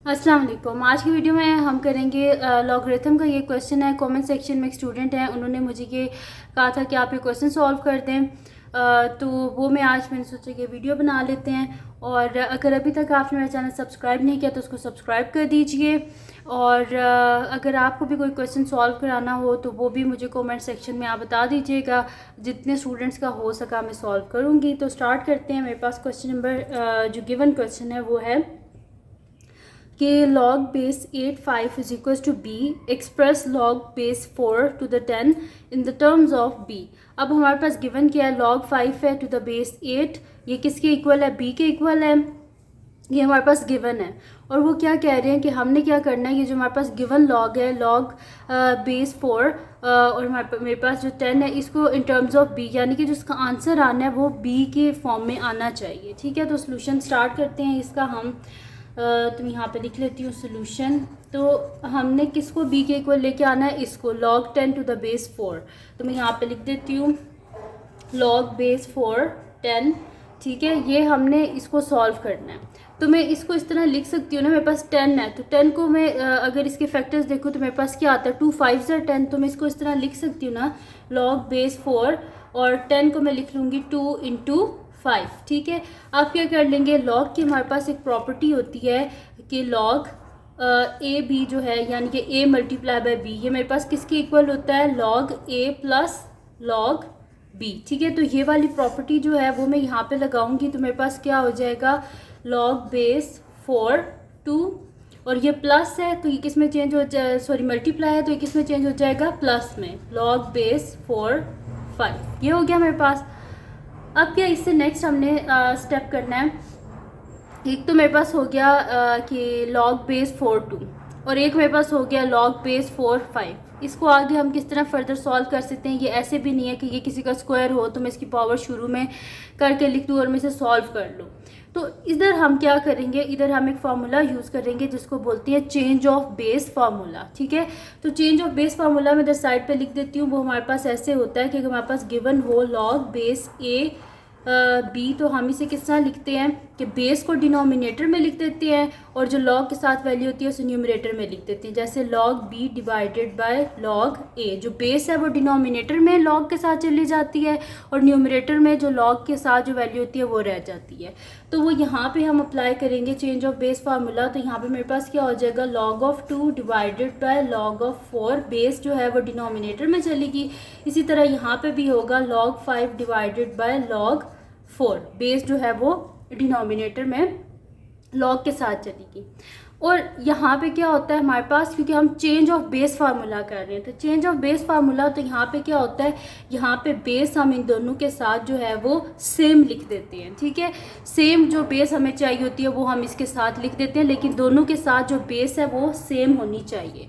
अस्सलाम वालेकुम। आज की वीडियो में हम करेंगे लॉगरिथम का। ये क्वेश्चन है, कमेंट सेक्शन में एक स्टूडेंट है, उन्होंने मुझे ये कहा था कि आप ये क्वेश्चन सॉल्व कर दें। तो वो मैंने सोचा कि वीडियो बना लेते हैं। और अगर अभी तक आपने मेरा चैनल सब्सक्राइब नहीं किया तो उसको सब्सक्राइब कर दीजिए। और अगर आपको भी कोई क्वेश्चन सॉल्व कराना हो तो वो भी मुझे कमेंट सेक्शन में आप बता दीजिएगा। जितने स्टूडेंट्स का हो सका मैं सॉल्व करूँगी। तो स्टार्ट करते हैं। मेरे पास क्वेश्चन नंबर जो गिवन क्वेश्चन है वो है कि log base 8 5 is equals to b, express log base 4 to the 10 in the terms of b। अब हमारे पास गिवन क्या है, log 5 है टू द बेस 8, ये किसके इक्वल है, b के इक्वल है। ये हमारे पास गिवन है और वो क्या कह रहे हैं कि हमने क्या करना है, ये जो हमारे पास गिवन लॉग है, लॉग बेस 4 और मेरे पास जो 10 है, इसको इन टर्म्स ऑफ b, यानी कि जो इसका आंसर आना है वो b के फॉर्म में आना चाहिए। ठीक है, तो सोल्यूशन स्टार्ट करते हैं इसका हम। तो यहाँ पे लिख लेती हूँ सोल्यूशन। तो हमने किसको b के इक्वल लेके आना है, इसको log 10 टू द बेस 4। तो मैं यहाँ पे लिख देती हूँ log बेस 4 10। ठीक है, ये हमने इसको सॉल्व करना है। तो मैं इसको इस तरह लिख सकती हूँ ना, मेरे पास 10 है तो 10 को मैं अगर इसके फैक्टर्स देखूँ तो मेरे पास क्या आता है, 2 5 are 10। तो मैं इसको इस तरह लिख सकती हूँ ना, log बेस 4 और 10 को मैं लिख लूँगी 2 इंटू 5। ठीक है, आप क्या कर लेंगे, लॉग की हमारे पास एक प्रॉपर्टी होती है कि लॉग ए बी जो है, यानी कि ए मल्टीप्लाई बाय बी, ये मेरे पास किसके इक्वल होता है, लॉग ए प्लस लॉग बी। ठीक है, तो ये वाली प्रॉपर्टी जो है वो मैं यहाँ पे लगाऊंगी। तो मेरे पास क्या हो जाएगा, लॉग बेस 4 2 और ये प्लस है तो ये किस में चेंज हो जाए, सॉरी मल्टीप्लाई है तो ये किस में चेंज हो जाएगा, प्लस में, लॉग बेस 4 5। ये हो गया मेरे पास। अब क्या इससे नेक्स्ट हमने स्टेप करना है। एक तो मेरे पास हो गया कि लॉग बेस 4 2 और एक मेरे पास हो गया लॉग बेस 4 5। इसको आगे हम किस तरह फर्दर सॉल्व कर सकते हैं, ये ऐसे भी नहीं है कि ये किसी का स्क्वायर हो तो मैं इसकी पावर शुरू में करके लिख दूँ और मैं इसे सॉल्व कर लूँ। तो इधर हम क्या करेंगे, इधर हम एक फार्मूला यूज़ करेंगे जिसको बोलते हैं चेंज ऑफ बेस फार्मूला। ठीक है, तो चेंज ऑफ बेस फार्मूला मैं इधर साइड पे लिख देती हूँ। वो हमारे पास ऐसे होता है कि अगर हमारे पास गिवन हो लॉग बेस ए बी, तो हम इसे किस तरह लिखते हैं कि बेस को डिनोमिनेटर में लिख देते हैं और जो लॉग के साथ वैल्यू होती है उसे न्यूमरेटर में लिख देते हैं। जैसे log B divided by log A, जो बेस है वो डिनोमिनेटर में लॉग के साथ चली जाती है और न्यूमरेटर में जो लॉग के साथ जो वैल्यू होती है वो रह जाती है। तो वो यहाँ पे हम अप्लाई करेंगे चेंज ऑफ बेस फार्मूला। तो यहाँ पे मेरे पास क्या हो जाएगा, log of 2 divided by log of 4, base जो है वो डिनोमिनेटर में चलेगी। इसी तरह यहाँ पे भी होगा log 5 divided by log 4, base जो है वो डिनोमिनेटर में लॉग के साथ चलेगी। और यहाँ पे क्या होता है हमारे पास, क्योंकि हम चेंज ऑफ बेस फार्मूला कर रहे हैं, तो चेंज ऑफ बेस फार्मूला, तो यहाँ पे क्या होता है, यहाँ पे बेस हम इन दोनों के साथ जो है वो सेम लिख देते हैं। ठीक है, सेम जो बेस हमें चाहिए होती है वो हम इसके साथ लिख देते हैं, लेकिन दोनों के साथ जो बेस है वो सेम होनी चाहिए।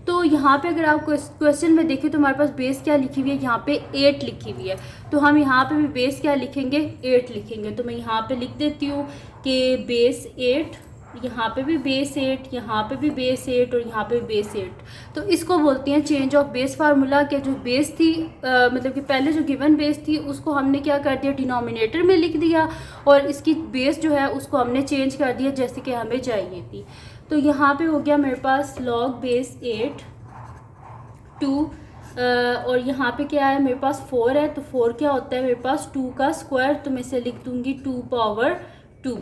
तो यहाँ पे अगर आप क्वेश्चन में देखें तो हमारे पास बेस क्या लिखी हुई है, यहाँ पे 8 लिखी हुई है। तो हम यहाँ पे भी बेस क्या लिखेंगे, 8 लिखेंगे। तो मैं यहाँ पे लिख देती हूँ कि बेस 8, यहाँ पे भी बेस 8, यहाँ पे भी बेस 8 और यहाँ पे भी बेस 8। तो इसको बोलते हैं चेंज ऑफ बेस फार्मूला। के जो बेस थी मतलब कि पहले जो गिवन बेस थी उसको हमने क्या कर दिया, डिनोमिनेटर में लिख दिया और इसकी बेस जो है उसको हमने चेंज कर दिया जैसे कि हमें चाहिए थी। तो यहाँ पे हो गया मेरे पास लॉग बेस 8 2 और यहाँ पे क्या है, मेरे पास 4 है। तो 4 क्या होता है मेरे पास, 2 का स्क्वायर, तो मैं इसे लिख दूँगी 2 power 2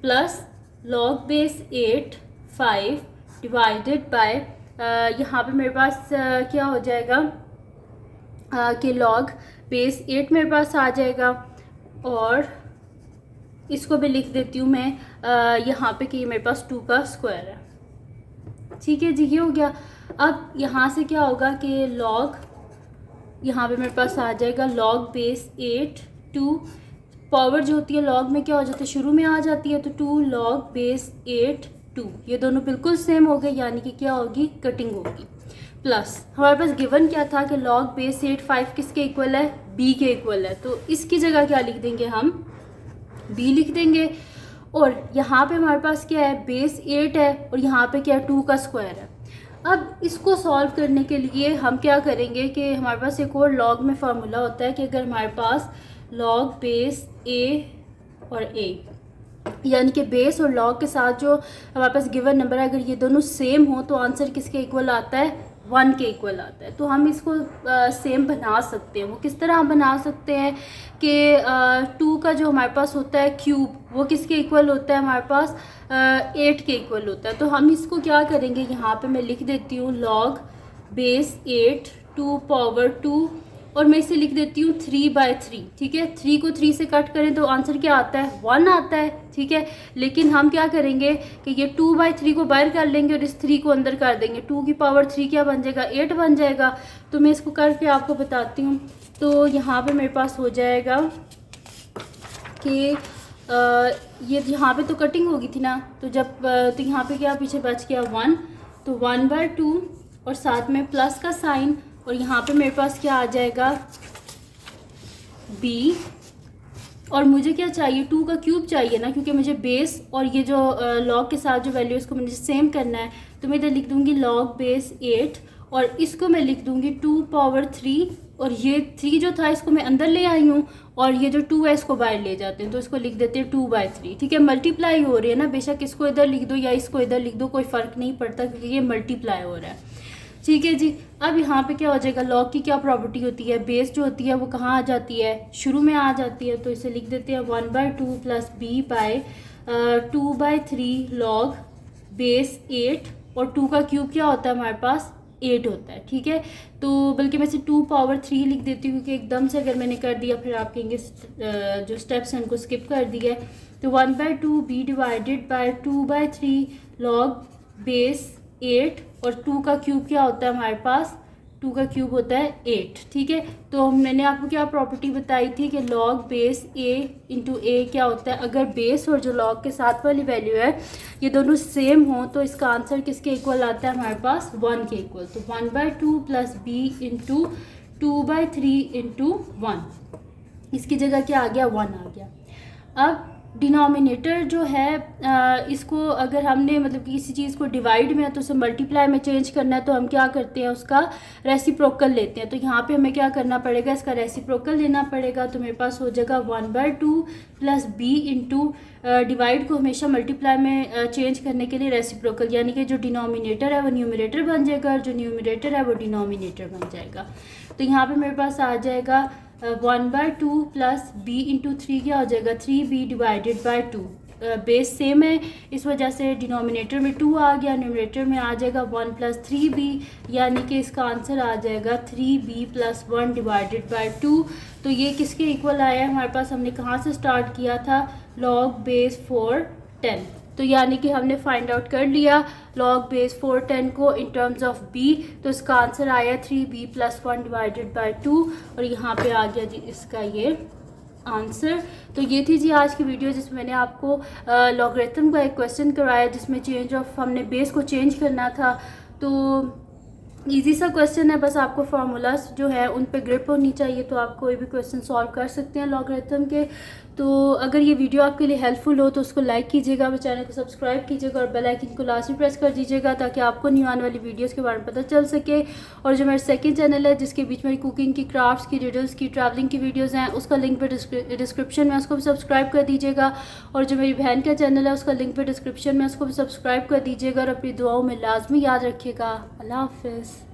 plus log base 8 5 divided by यहाँ पे मेरे पास क्या हो जाएगा कि लॉग बेस 8 मेरे पास आ जाएगा और इसको भी लिख देती हूँ मैं यहाँ पे कि मेरे पास 2 का स्क्वायर है। ठीक है जी, ये हो गया। अब यहाँ से क्या होगा कि लॉग, यहाँ पे मेरे पास आ जाएगा लॉग बेस 8 2, पावर जो होती है लॉग में क्या हो जाता है, शुरू में आ जाती है, तो 2 लॉग बेस 8 2, ये दोनों बिल्कुल सेम हो गए, यानी कि क्या होगी, कटिंग होगी। प्लस हमारे पास गिवन क्या था कि लॉग बेस 8 5 किसके इक्वल है, बी के इक्वल है। तो इसकी जगह क्या लिख देंगे, हम बी लिख देंगे। और यहाँ पे हमारे पास क्या है, बेस 8 है और यहाँ पे क्या है, 2 का स्क्वायर है। अब इसको सॉल्व करने के लिए हम क्या करेंगे कि हमारे पास एक और लॉग में फार्मूला होता है कि अगर हमारे पास लॉग बेस ए और ए, यानी कि बेस और लॉग के साथ जो हमारे पास गिवन नंबर है, अगर ये दोनों सेम हो तो आंसर किसके इक्वल आता है, 1 के इक्वल आता है। तो हम इसको सेम बना सकते हैं। वो किस तरह हम बना सकते हैं कि 2 का जो हमारे पास होता है क्यूब, वो किसके इक्वल होता है, हमारे पास 8 के इक्वल होता है। तो हम इसको क्या करेंगे, यहाँ पे मैं लिख देती हूँ लॉग बेस 8 2 पावर 2 और मैं इसे लिख देती हूँ 3/3। ठीक है, 3 को 3 से कट करें तो आंसर क्या आता है, 1 आता है। ठीक है, लेकिन हम क्या करेंगे कि ये 2/3 को बाहर कर लेंगे और इस 3 को अंदर कर देंगे। 2 की पावर 3 क्या बन जाएगा, 8 बन जाएगा। तो मैं इसको करके आपको बताती हूँ। तो यहाँ पे मेरे पास हो जाएगा कि ये यहाँ पे तो कटिंग होगी थी ना, तो जब तो यहाँ पे क्या पीछे बच गया 1, तो 1/2 और साथ में प्लस का साइन, और यहाँ पे मेरे पास क्या आ जाएगा b, और मुझे क्या चाहिए, 2 का क्यूब चाहिए ना, क्योंकि मुझे बेस और ये जो लॉग के साथ जो वैल्यू है इसको मुझे सेम करना है। तो मैं इधर लिख दूँगी लॉग बेस 8 और इसको मैं लिख दूँगी 2 पावर 3, और ये 3 जो था इसको मैं अंदर ले आई हूँ और ये जो 2 है इसको बाहर ले जाते हैं, तो इसको लिख देते हैं 2/3। ठीक है, मल्टीप्लाई हो रही है ना, बेशक इसको इधर लिख दो या इसको इधर लिख दो, कोई फ़र्क नहीं पड़ता क्योंकि ये मल्टीप्लाई हो रहा है। ठीक है जी, अब यहाँ पे क्या हो जाएगा, लॉग की क्या प्रॉपर्टी होती है, बेस जो होती है वो कहाँ आ जाती है, शुरू में आ जाती है। तो इसे लिख देते हैं 1/2 प्लस b/2/3 लॉग बेस 8, और 2 का क्यूब क्या होता है हमारे पास, 8 होता है। ठीक है, तो बल्कि मैं इसे 2 पावर 3 लिख देती हूँ क्योंकि एकदम से अगर मैंने कर दिया फिर आप कहेंगे जो स्टेप्स हैं उनको स्किप कर दिया। तो 1/2 b divided by 2/3 log base 8, और 2 का क्यूब क्या होता है हमारे पास, 2 का क्यूब होता है 8। ठीक है, तो मैंने आपको क्या प्रॉपर्टी बताई थी कि लॉग बेस a इंटू ए क्या होता है, अगर बेस और जो लॉग के साथ वाली वैल्यू है ये दोनों सेम हो तो इसका आंसर किसके इक्वल आता है हमारे पास, 1 के इक्वल। तो 1/2 प्लस b इंटू 2/3 इंटू 1, इसकी जगह क्या आ गया, 1 आ गया। अब डिनोमिनेटर जो है इसको अगर हमने मतलब कि किसी चीज़ को डिवाइड में है तो उसे मल्टीप्लाई में चेंज करना है, तो हम क्या करते हैं, उसका रेसिप्रोकल लेते हैं। तो यहाँ पे हमें क्या करना पड़ेगा, इसका रेसिप्रोकल लेना पड़ेगा। तो मेरे पास हो जाएगा 1/2 प्लस b इंटू डिवाइड को हमेशा मल्टीप्लाई में चेंज करने के लिए रेसिप्रोकल, यानी कि जो डिनोमिनेटर है वो न्यूमरेटर बन जाएगा और जो न्यूमरेटर है वो डिनोमिनेटर बन जाएगा। तो यहाँ पे मेरे पास आ जाएगा 1/2 प्लस b इंटू 3 क्या हो जाएगा, 3b divided by 2। Base same है इस वजह से डिनोमिनेटर में 2 आ गया, न्यूमरेटर में आ जाएगा 1 प्लस 3b, यानी कि इसका आंसर आ जाएगा 3b प्लस 1 डिवाइडेड बाय 2। तो ये किसके इक्वल आया है हमारे पास, हमने कहाँ से स्टार्ट किया था, लॉग बेस 4 10। तो यानी कि हमने फाइंड आउट कर लिया लॉग बेस 4 10 को इन टर्म्स ऑफ b। तो इसका आंसर आया 3b प्लस 1 डिवाइडेड बाय 2, और यहाँ पे आ गया जी इसका ये आंसर। तो ये थी जी आज की वीडियो जिसमें मैंने आपको लॉगरिथम का एक क्वेश्चन कराया जिसमें चेंज ऑफ हमने बेस को चेंज करना था। तो इजी सा क्वेश्चन है, बस आपको फार्मूलाज जो है उन पे ग्रिप होनी चाहिए, तो आप कोई भी क्वेश्चन सॉल्व कर सकते हैं लॉगरिथम के। तो अगर ये वीडियो आपके लिए हेल्पफुल हो तो उसको लाइक कीजिएगा, मेरे चैनल को सब्सक्राइब कीजिएगा और बेल आइकन को लास्ट में प्रेस कर दीजिएगा ताकि आपको न्यू आने वाली वीडियोस के बारे में पता चल सके। और जो मेरा सेकंड चैनल है जिसके बीच में कुकिंग की, क्राफ्ट्स की, रिडल्स की, ट्रैवलिंग की वीडियोज़ हैं, उसका लिंक पे डिस्क्रिप्शन में, उसको भी सब्सक्राइब कर दीजिएगा। और जो मेरी बहन का चैनल है उसका लिंक पे डिस्क्रिप्शन में, उसको भी सब्सक्राइब कर दीजिएगा। और अपनी दुआओं में लाजमी याद रखिएगा। अल्लाह हाफिज़।